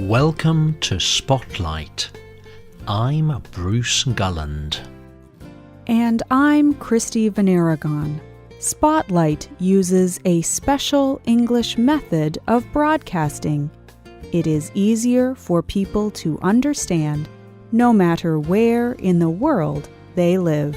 Welcome to Spotlight. I'm Bruce Gulland. And I'm Christy VanArragon. Spotlight uses a special English method of broadcasting. It is easier for people to understand, no matter where in the world they live.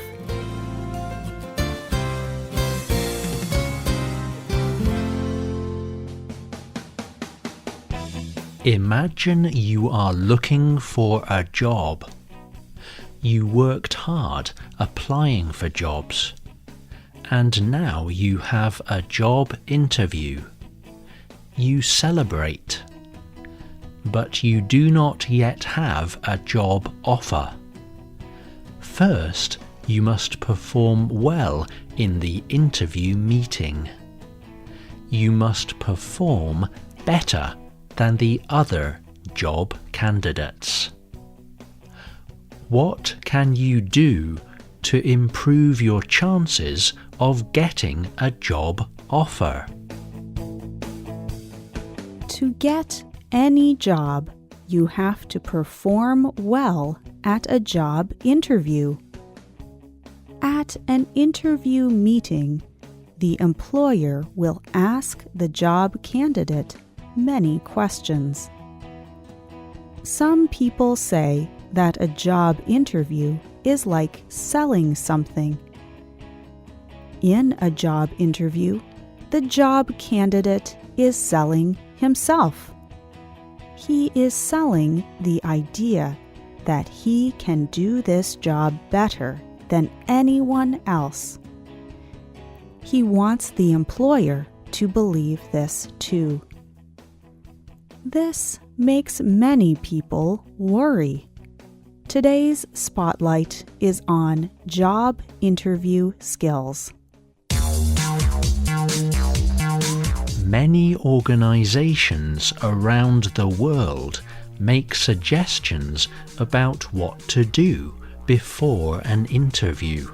Imagine you are looking for a job. You worked hard applying for jobs, and now you have a job interview. You celebrate, but you do not yet have a job offer. First, you must perform well in the interview meeting. You must perform better than the other job candidates. What can you do to improve your chances of getting a job offer? To get any job, you have to perform well at a job interview. At an interview meeting, the employer will ask the job candidate many questions. Some people say that a job interview is like selling something. In a job interview, the job candidate is selling himself. He is selling the idea that he can do this job better than anyone else. He wants the employer to believe this too. This makes many people worry. Today's spotlight is on job interview skills. Many organizations around the world make suggestions about what to do before an interview.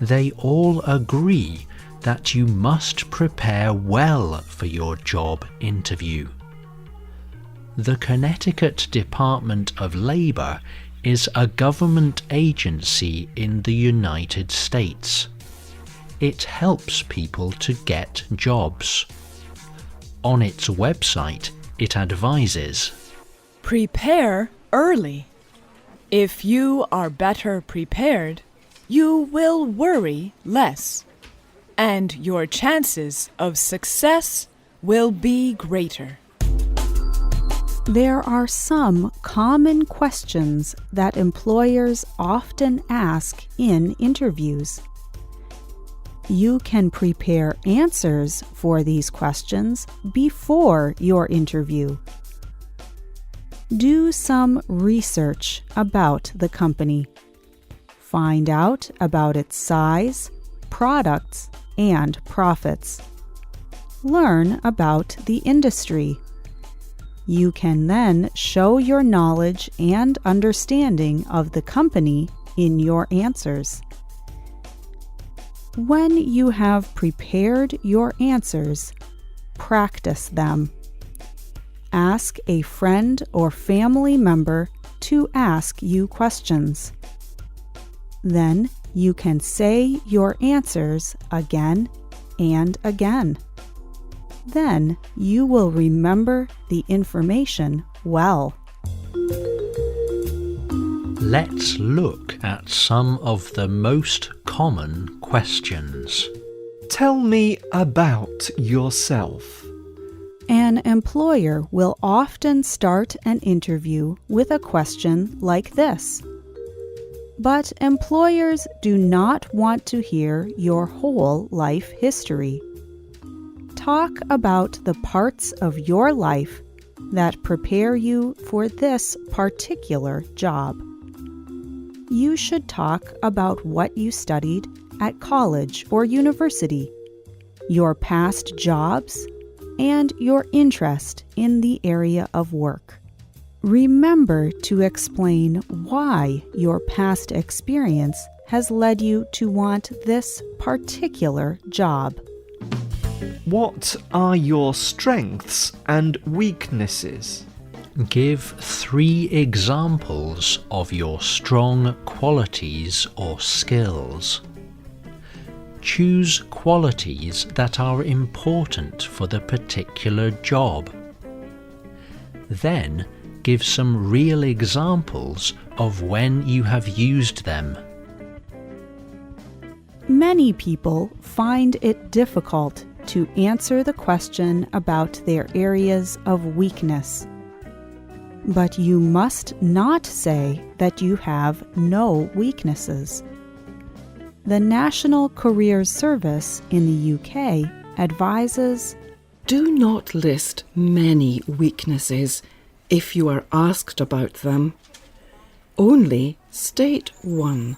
They all agree that you must prepare well for your job interview. The Connecticut Department of Labor is a government agency in the United States. It helps people to get jobs. On its website, it advises, prepare early. If you are better prepared, you will worry less, and your chances of success will be greater. There are some common questions that employers often ask in interviews. You can prepare answers for these questions before your interview. Do some research about the company. Find out about its size, products, and profits. Learn about the industry. You can then show your knowledge and understanding of the company in your answers. When you have prepared your answers, practice them. Ask a friend or family member to ask you questions. Then you can say your answers again and again. Then you will remember the information well. Let's look at some of the most common questions. Tell me about yourself. An employer will often start an interview with a question like this. But employers do not want to hear your whole life history. Talk about the parts of your life that prepare you for this particular job. You should talk about what you studied at college or university, your past jobs, and your interest in the area of work. Remember to explain why your past experience has led you to want this particular job. What are your strengths and weaknesses? Give 3 examples of your strong qualities or skills. Choose qualities that are important for the particular job. Then give some real examples of when you have used them. Many people find it difficult to answer the question about their areas of weakness. But you must not say that you have no weaknesses. The National Careers Service in the UK advises, do not list many weaknesses if you are asked about them. Only state one.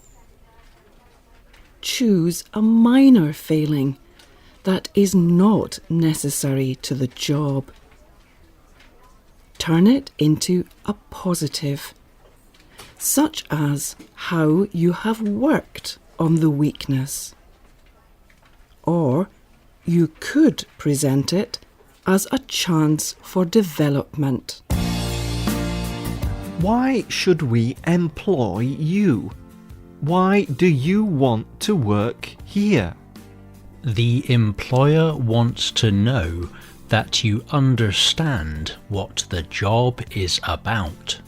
Choose a minor failing that is not necessary to the job. Turn it into a positive, such as how you have worked on the weakness. Or you could present it as a chance for development. Why should we employ you? Why do you want to work here? The employer wants to know that you understand what the job is about.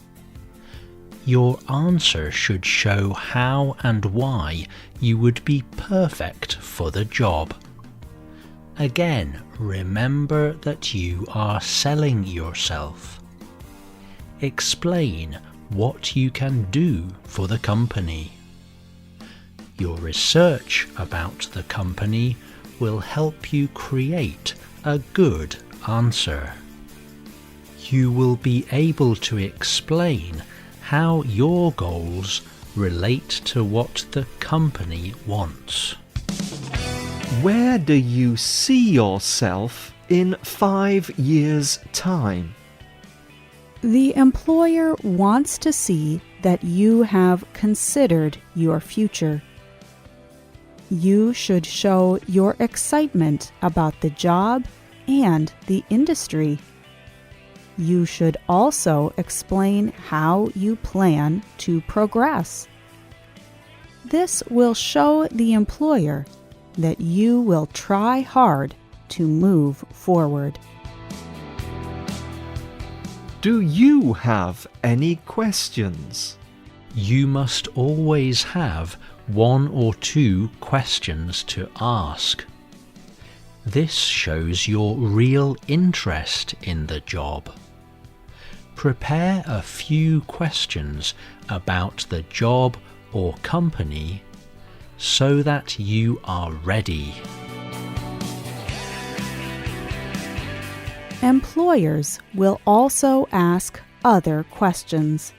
Your answer should show how and why you would be perfect for the job. Again, remember that you are selling yourself. Explain what you can do for the company. Your research about the company will help you create a good answer. You will be able to explain how your goals relate to what the company wants. Where do you see yourself in 5 years' time? the employer wants to see that you have considered your future. You should show your excitement about the job and the industry. You should also explain how you plan to progress. This will show the employer that you will try hard to move forward. Do you have any questions? You must always have 1 or 2 questions to ask. This shows your real interest in the job. Prepare a few questions about the job or company so that you are ready. Employers will also ask other questions.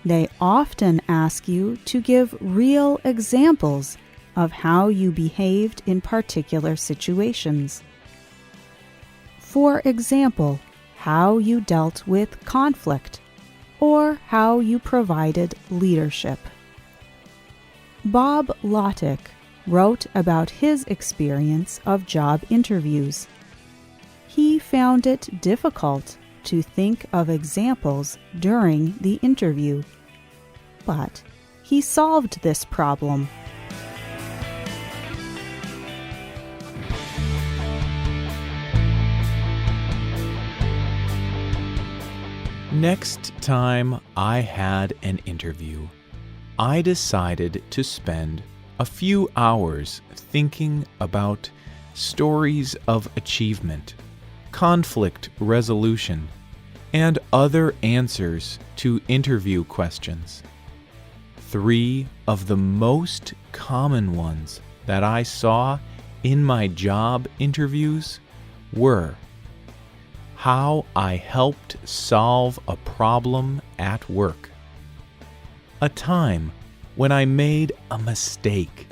They often ask you to give real examples of how you behaved in particular situations. For example, how you dealt with conflict, or how you provided leadership. Bob Lottick wrote about his experience of job interviews. He found it difficult to think of examples during the interview, but he solved this problem. Next time I had an interview, I decided to spend a few hours thinking about stories of achievement, conflict resolution, and other answers to interview questions. 3 of the most common ones that I saw in my job interviews were: how I helped solve a problem at work, a time when I made a mistake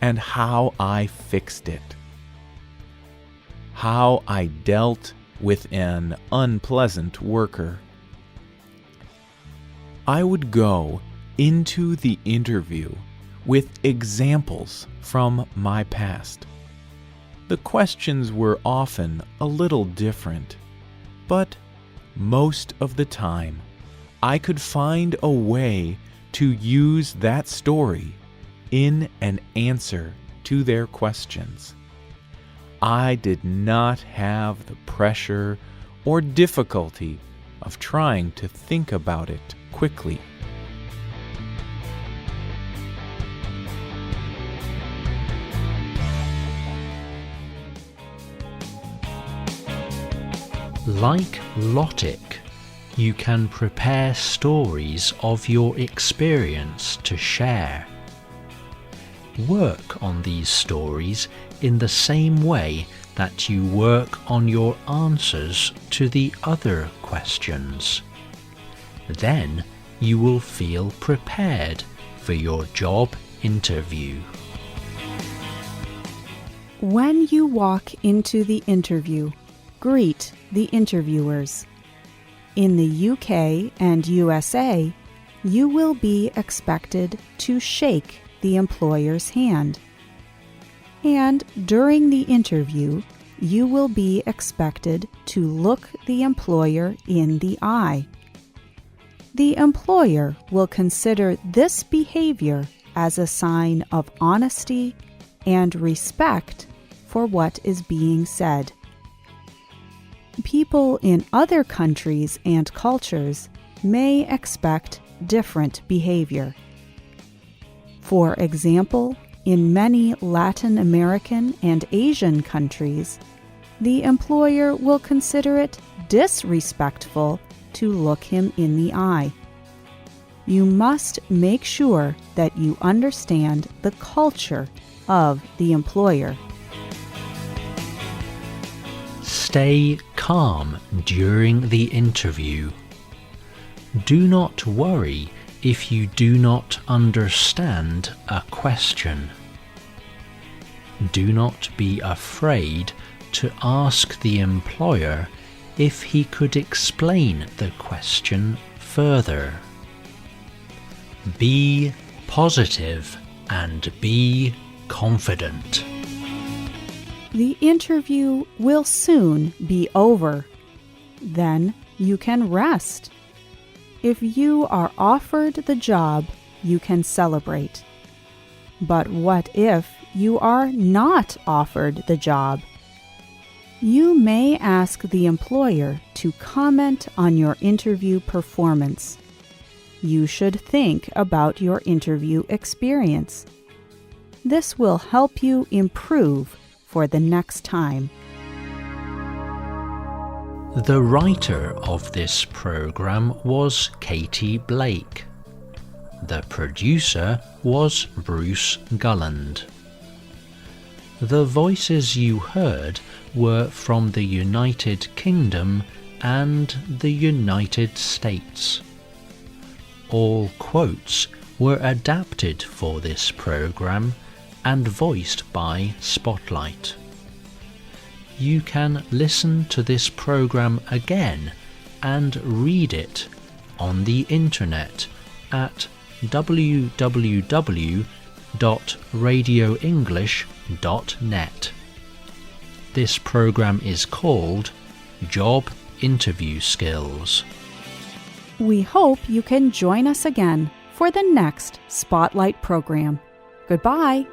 and how I fixed it, how I dealt with an unpleasant worker. I would go into the interview with examples from my past. The questions were often a little different, but most of the time, I could find a way to use that story in an answer to their questions. I did not have the pressure or difficulty of trying to think about it quickly. Like Lotic, you can prepare stories of your experience to share. Work on these stories in the same way that you work on your answers to the other questions. Then you will feel prepared for your job interview. When you walk into the interview, greet the interviewers. In the UK and USA, you will be expected to shake the employer's hand. And during the interview, you will be expected to look the employer in the eye. The employer will consider this behavior as a sign of honesty and respect for what is being said. People in other countries and cultures may expect different behavior. For example, in many Latin American and Asian countries, the employer will consider it disrespectful to look him in the eye. You must make sure that you understand the culture of the employer. Stay calm during the interview. Do not worry if you do not understand a question. Do not be afraid to ask the employer if he could explain the question further. Be positive and be confident. The interview will soon be over. Then you can rest. If you are offered the job, you can celebrate. But what if you are not offered the job? You may ask the employer to comment on your interview performance. You should think about your interview experience. This will help you improve for the next time. The writer of this program was Katie Blake. The producer was Bruce Gulland. The voices you heard were from the United Kingdom and the United States. All quotes were adapted for this program and voiced by Spotlight. You can listen to this program again and read it on the internet at www.radioenglish.net. This program is called Job Interview Skills. We hope you can join us again for the next Spotlight program. Goodbye.